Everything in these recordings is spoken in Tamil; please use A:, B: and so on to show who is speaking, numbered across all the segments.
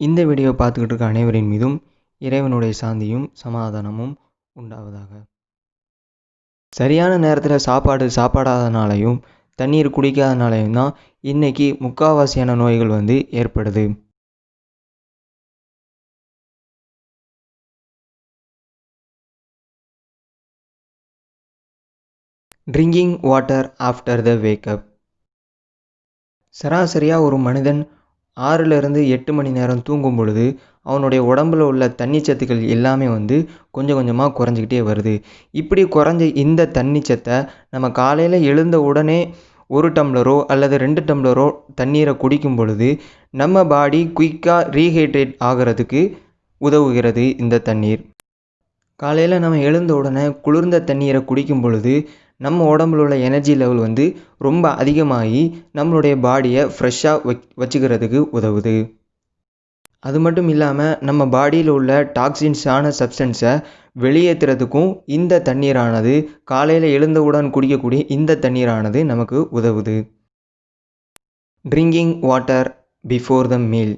A: இந்த வீடியோ பார்த்துக்கிட்டு இருக்க அனைவரின் மீதும் இறைவனுடைய சாந்தியும் சமாதானமும் உண்டாவதாக. சரியான நேரத்தில் சாப்பாடு சாப்பிடாதனாலையும் தண்ணீர் குடிக்காதனாலையும் தான் இன்னைக்கு முக்கால்வாசியான நோய்கள் ஏற்படுது. Drinking water after the wake up. சராசரியாக ஒரு மனிதன் 6லிருந்து 8 மணி நேரம் தூங்கும் பொழுது அவனுடைய உடம்புல உள்ள தண்ணிச்சத்துக்கள் எல்லாமே கொஞ்சம் கொஞ்சமாக குறைஞ்சிக்கிட்டே வருது. இப்படி குறைஞ்ச இந்த தண்ணிச்சத்தை நம்ம காலையில் எழுந்த உடனே 1 டம்ளரோ அல்லது 2 டம்ளரோ தண்ணீரை குடிக்கும் பொழுது நம்ம பாடி குயிக்காக ரீஹைட்ரேட் ஆகிறதுக்கு உதவுகிறது இந்த தண்ணீர். காலையில் நம்ம எழுந்த உடனே குளிர்ந்த தண்ணீரை குடிக்கும் பொழுது நம்ம உடம்புல உள்ள எனர்ஜி லெவல் ரொம்ப அதிகமாகி நம்மளுடைய பாடியை ஃப்ரெஷ்ஷாக வச்சுக்கிறதுக்கு உதவுது. அது மட்டும் இல்லாமல் நம்ம பாடியில் உள்ள டாக்ஸின்ஸான சப்ஸ்டன்ஸை வெளியேற்றுறதுக்கும் இந்த தண்ணீரானது காலையில் எழுந்தவுடன் குடிக்கக்கூடிய இந்த தண்ணீரானது நமக்கு உதவுது. ட்ரிங்கிங் வாட்டர் பிஃபோர் த மீல்.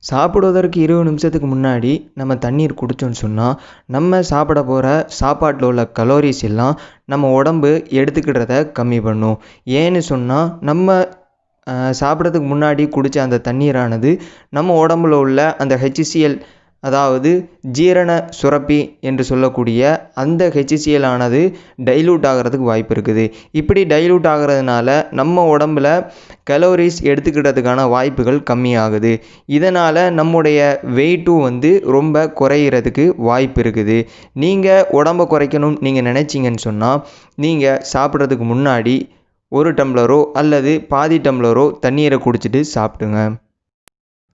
A: சாப்பிடுவதற்கு 20 நிமிஷத்துக்கு முன்னாடி நம்ம தண்ணீர் குடித்தோன்னு சொன்னால் நம்ம சாப்பிட போகிற சாப்பாட்டில் உள்ள கலோரிஸ் எல்லாம் நம்ம உடம்பு எடுத்துக்கிட்டதை கம்மி பண்ணும். ஏன்னு சொன்னால் நம்ம சாப்பிட்றதுக்கு முன்னாடி குடித்த அந்த தண்ணீரானது நம்ம உடம்புல உள்ள அந்த HCl, அதாவது ஜீரண சுரப்பி என்று சொல்லக்கூடிய அந்த HCl ஆனது டைல்யூட் ஆகிறதுக்கு வாய்ப்பு இருக்குது. இப்படி டைல்யூட் ஆகிறதுனால நம்ம உடம்புல கலோரிஸ் எடுத்துக்கிட்டதுக்கான வாய்ப்புகள் கம்மியாகுது. இதனால் நம்முடைய வெயிட்டும் ரொம்ப குறையிறதுக்கு வாய்ப்பு இருக்குது. நீங்கள் உடம்பை குறைக்கணும் நீங்கள் நினச்சிங்கன்னு சொன்னால் நீங்கள் சாப்பிட்றதுக்கு முன்னாடி 1 டம்ளரோ அல்லது பாதி டம்ளரோ தண்ணீரை குடிச்சிட்டு சாப்பிடுங்க.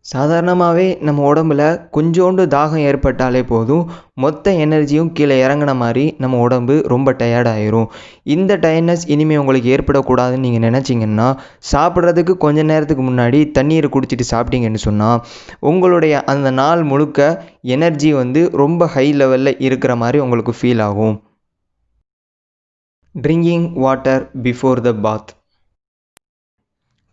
A: சாதாரணமாகவே நம்ம உடம்புல கொஞ்சோண்டு தாகம் ஏற்பட்டாலே போதும், மொத்த எனர்ஜியும் கீழே இறங்கின மாதிரி நம்ம உடம்பு ரொம்ப டயர்டாயிரும். இந்த டயர்ட்னஸ் இனிமேல் உங்களுக்கு ஏற்படக்கூடாதுன்னு நீங்கள் நினச்சிங்கன்னா சாப்பிட்றதுக்கு கொஞ்ச நேரத்துக்கு முன்னாடி தண்ணீரை குடிச்சிட்டு சாப்பிட்டீங்கன்னு சொன்னால் உங்களுடைய அந்த நாள் முழுக்க எனர்ஜி ரொம்ப ஹை லெவலில் இருக்கிற மாதிரி உங்களுக்கு ஃபீல் ஆகும். ட்ரிங்கிங் வாட்டர் பிஃபோர் த பாத்.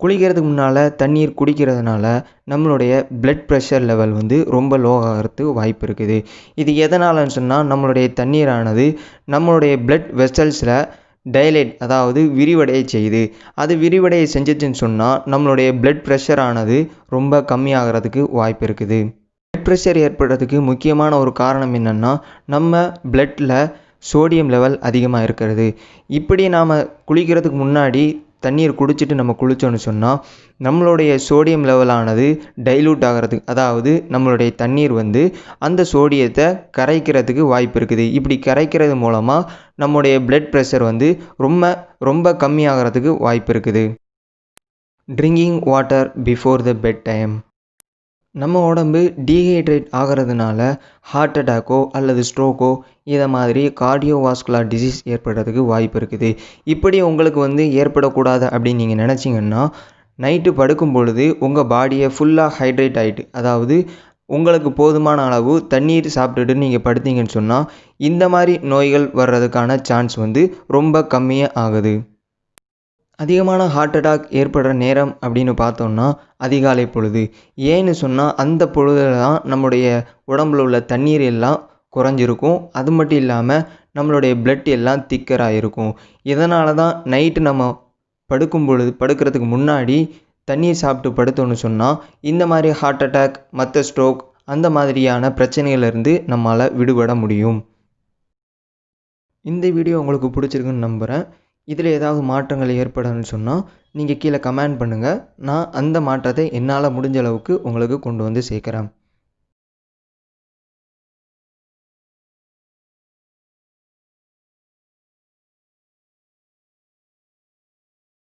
A: குளிக்கிறதுக்கு முன்னால் தண்ணீர் குடிக்கிறதுனால நம்மளுடைய பிளட் ப்ரெஷர் லெவல் ரொம்ப லோ ஆகிறதுக்கு வாய்ப்பு இருக்குது. இது எதனாலன்னு சொன்னால் நம்மளுடைய தண்ணீரானது நம்மளுடைய பிளட் வெசல்ஸில் டைலேட், அதாவது விரிவடைய செய்யுது. அது விரிவடைய செஞ்சிச்சுன்னு சொன்னால் நம்மளுடைய பிளட் ப்ரெஷரானது ரொம்ப கம்மியாகிறதுக்கு வாய்ப்பு இருக்குது. பிளட் ப்ரெஷர் ஏற்படுறதுக்கு முக்கியமான ஒரு காரணம் என்னென்னா நம்ம பிளட்டில் சோடியம் லெவல் அதிகமாக இருக்கிறது. இப்படி நாம் குளிக்கிறதுக்கு முன்னாடி தண்ணீர் குடிச்சிட்டு நம்ம குளித்தோன்னு சொன்னால் நம்மளுடைய சோடியம் லெவலானது டைல்யூட் ஆகிறதுக்கு, அதாவது நம்மளுடைய தண்ணீர் அந்த சோடியத்தை கரைக்கிறதுக்கு வாய்ப்பு இருக்குது. இப்படி கரைக்கிறது மூலமாக நம்முடைய பிளட் ப்ரெஷர் ரொம்ப ரொம்ப கம்மியாகிறதுக்கு வாய்ப்பு இருக்குது. Drinking water before the bed time. நம்ம உடம்பு டீஹைட்ரேட் ஆகிறதுனால ஹார்ட் அட்டாக்கோ அல்லது ஸ்ட்ரோக்கோ இதை மாதிரி கார்டியோவாஸ்குலர் டிசீஸ் ஏற்படுறதுக்கு வாய்ப்பு இருக்குது. இப்படி உங்களுக்கு ஏற்படக்கூடாது அப்படின்னு நீங்கள் நினச்சிங்கன்னா நைட்டு படுக்கும் பொழுது உங்கள் பாடியை ஃபுல்லாக ஹைட்ரேட் ஆகிட்டு, அதாவது உங்களுக்கு போதுமான அளவு தண்ணீர் சாப்பிட்டுட்டு நீங்கள் படுத்தீங்கன்னு சொன்னால் இந்த மாதிரி நோய்கள் வர்றதுக்கான சான்ஸ் ரொம்ப கம்மியாக ஆகுது. அதிகமான ஹார்ட் அட்டாக் ஏற்படுற நேரம் அப்படின்னு பார்த்தோம்னா அதிகாலை பொழுது. ஏன்னு சொன்னால் அந்த பொழுதில் தான் நம்முடைய உடம்புல உள்ள தண்ணீர் எல்லாம் குறைஞ்சிருக்கும். அது மட்டும் இல்லாமல் நம்மளுடைய பிளட் எல்லாம் திக்கராக இருக்கும். இதனால தான் நைட்டு நம்ம படுக்கிறதுக்கு முன்னாடி தண்ணீர் சாப்பிட்டு படுத்தோன்னு சொன்னால் இந்த மாதிரி ஹார்ட் அட்டாக், மற்ற ஸ்ட்ரோக் அந்த மாதிரியான பிரச்சனைகளிலிருந்து நம்மளால் விடுபட முடியும். இந்த வீடியோ உங்களுக்கு பிடிச்சிருக்குன்னு நம்புகிறேன். இதில் ஏதாவது மாற்றங்கள் ஏற்படணும்னு சொன்னால் நீங்கள் கீழே கமெண்ட் பண்ணுங்கள். நான் அந்த மாற்றத்தை என்னால் முடிஞ்ச அளவுக்கு உங்களுக்கு கொண்டு சேர்க்குறேன்.